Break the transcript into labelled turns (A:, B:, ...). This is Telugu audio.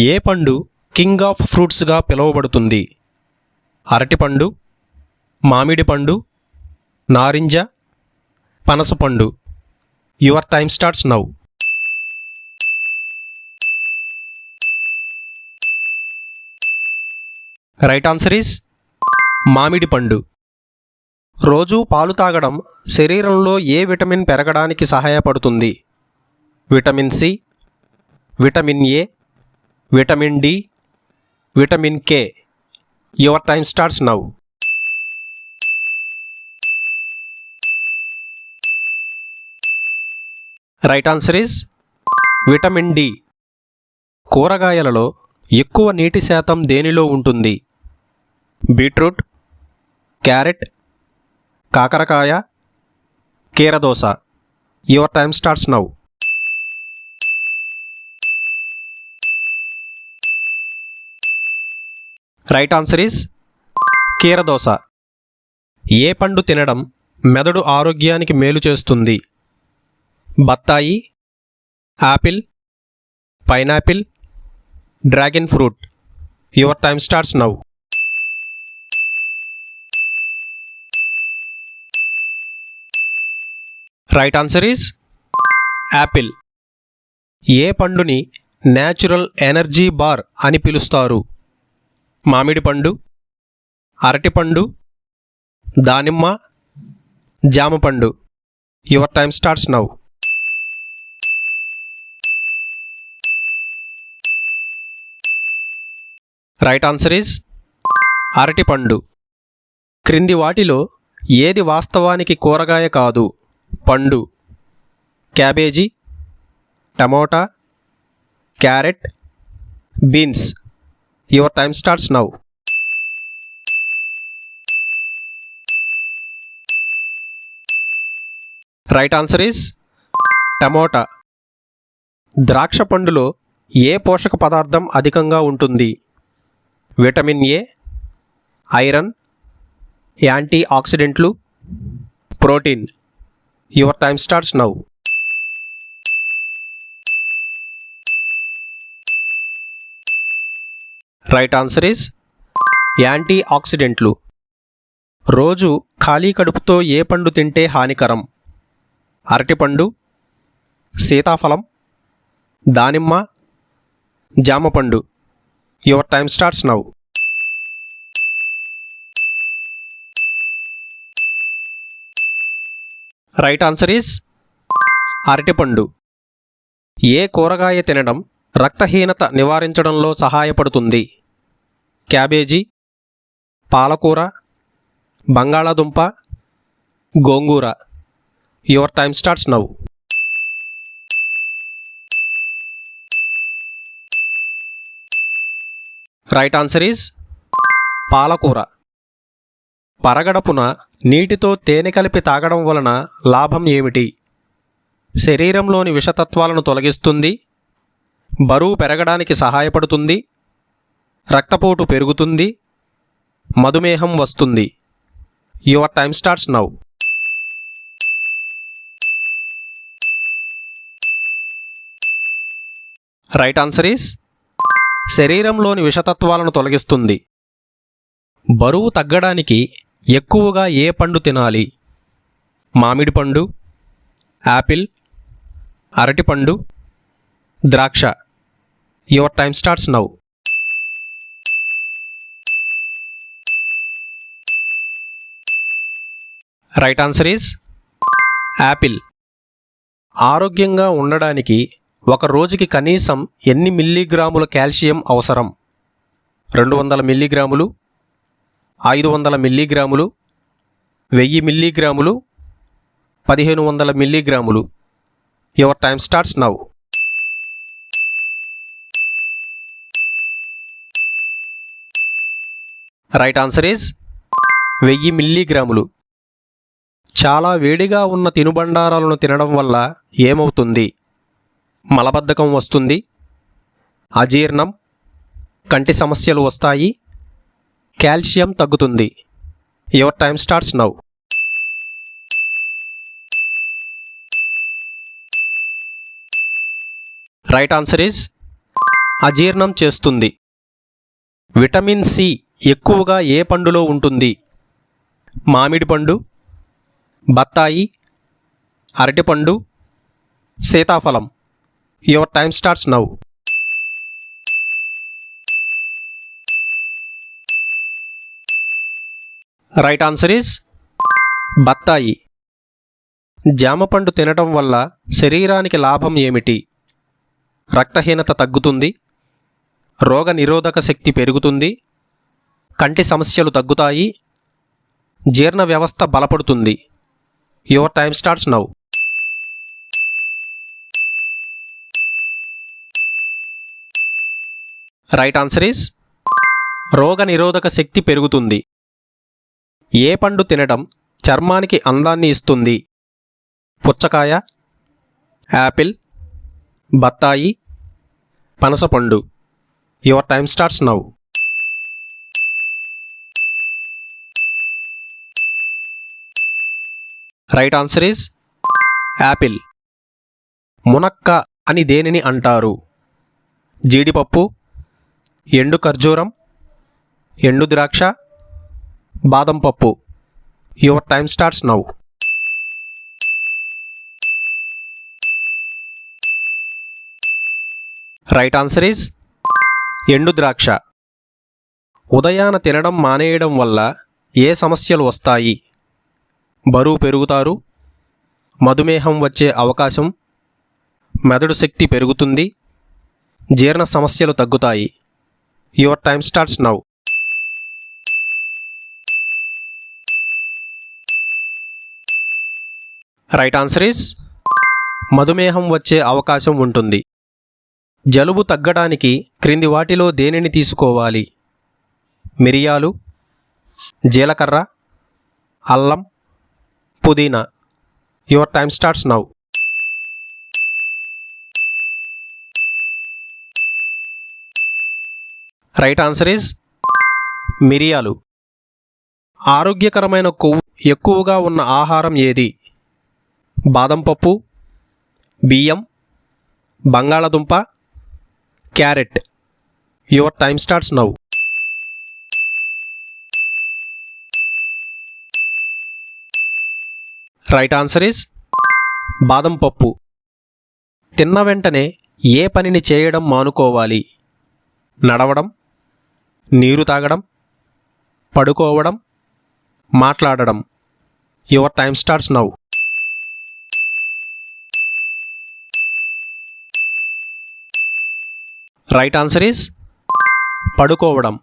A: ఏ పండు కింగ్ ఆఫ్ ఫ్రూట్స్గా పిలువబడుతుంది? అరటిపండు, మామిడి పండు, నారింజ, పనసపండు. Your time starts now. Right answer is మామిడి పండు. రోజు పాలు తాగడం శరీరంలో ఏ విటమిన్ పెరగడానికి సహాయపడుతుంది? Vitamin C, vitamin A, vitamin D, vitamin K. Your time starts now. Right answer is vitamin D. కూరగాయలలో ఎక్కువ నీటి శాతం దేనిలో ఉంటుంది? బీట్రూట్, క్యారెట్, కాకరకాయ, కీరదోస. Your time starts now. Right answer is కీరదోస. ఏ పండు తినడం మెదడు ఆరోగ్యానికి మేలు చేస్తుంది? బత్తాయి, apple, pineapple, dragon fruit. Your time starts now. Right answer is apple. ఏ పండుని న్యాచురల్ ఎనర్జీ బార్ అని పిలుస్తారు? మామిడి పండు, అరటిపండు, దానిమ్మ, జామ పండు. Your time starts now. Right answer is అరటిపండు. క్రింది వాటిలో ఏది వాస్తవానికి కూరగాయ కాదు? పండు: cabbage, tomato, carrot, beans. Your time starts now. Right answer is tomato. ద్రాక్ష పండులో ఏ పోషక పదార్థం అధికంగా ఉంటుంది? విటమిన్ ఏ, ఐరన్, యాంటీ ఆక్సిడెంట్లు, protein. Your time starts now. Right answer is anti ఆక్సిడెంట్లు. రోజు ఖాళీ కడుపుతో ఏ పండు తింటే హానికరం? అరటిపండు, సీతాఫలం, దానిమ్మ, జామపండు. Your time starts now. Right answer is అరటిపండు. ఏ కూరగాయ తినడం రక్తహీనత నివారించడంలో సహాయపడుతుంది? క్యాబేజీ, పాలకూర, బంగాళాదుంప, గోంగూర. Your time starts now. Right answer is పాలకూర. పరగడపున నీటితో తేనె కలిపి తాగడం వలన లాభం ఏమిటి? శరీరంలోని విషతత్వాలను తొలగిస్తుంది, బరువు పెరగడానికి సహాయపడుతుంది, రక్తపోటు పెరుగుతుంది, మధుమేహం వస్తుంది. Your time starts now. Right answer is శరీరంలోని విషతత్వాలను తొలగిస్తుంది. బరువు తగ్గడానికి ఎక్కువగా ఏ పండు తినాలి? మామిడి పండు, యాపిల్, అరటిపండు, ద్రాక్ష. Your time starts now. Right answer is Apple. ఆరోగ్యంగా ఉండడానికి ఒక రోజుకి కనీసం ఎన్ని మిల్లీగ్రాముల కాల్షియం అవసరం? 200 మిల్లీగ్రాములు, 500 మిల్లీగ్రాములు, 1000 మిల్లీగ్రాములు, 1500 మిల్లీగ్రాములు. Your time starts now. Right answer is 1000 మిల్లీగ్రాములు. చాలా వేడిగా ఉన్న తినుబండారాలను తినడం వల్ల ఏమవుతుంది? మలబద్ధకం వస్తుంది, అజీర్ణం, కంటి సమస్యలు వస్తాయి, కాల్షియం తగ్గుతుంది. Your time starts now. Right answer is అజీర్ణం చేస్తుంది. విటమిన్ సి ఎక్కువగా ఏ పండులో ఉంటుంది? మామిడి పండు, బత్తాయి, అరటిపండు, సీతాఫలం. Your time starts now. Right answer is బత్తాయి. జామ పండు తినటం వల్ల శరీరానికి లాభం ఏమిటి? రక్తహీనత తగ్గుతుంది, రోగ నిరోధక శక్తి పెరుగుతుంది, కంటి సమస్యలు తగ్గుతాయి, జీర్ణ వ్యవస్థ బలపడుతుంది. Your time starts now. Right answer is రోగ నిరోధక శక్తి పెరుగుతుంది. ఏ పండు తినడం చర్మానికి అందాన్ని ఇస్తుంది? పుచ్చకాయ, యాపిల్, బత్తాయి, పనసపండు. Your time starts now. Right answer is apple. మునక్క అని దేనిని అంటారు? జీడిపప్పు, ఎండు ఖర్జూరం, ఎండు ద్రాక్ష, బాదం పప్పు. Your time starts now. Right answer is ఎండు ద్రాక్ష. ఉదయాన తినడం మానేయడం వల్ల ఏ సమస్యలు వస్తాయి? బరువు పెరుగుతారు, మధుమేహం వచ్చే అవకాశం, మెదడు శక్తి పెరుగుతుంది, జీర్ణ సమస్యలు తగ్గుతాయి. Your time starts now. Right answer is మధుమేహం వచ్చే అవకాశం ఉంటుంది. జలుబు తగ్గడానికి క్రింది వాటిలో దేనిని తీసుకోవాలి? మిరియాలు, జీలకర్ర, అల్లం, పుదీనా. Your time starts now. Right answer is మిరియాలు. ఆరోగ్యకరమైన కొవ్వు ఎక్కువగా ఉన్న ఆహారం ఏది? బాదం పప్పు, బియ్యం, బంగాళదుంప, carrot. Your time starts now. Right answer is బాదం పప్పు. తిన్న వెంటనే ఏ పనిని చేయడం మానుకోవాలి? నడవడం, నీరు తాగడం, పడుకోవడం, మాట్లాడడం. Your time starts now. Right answer is పడుకోవడం.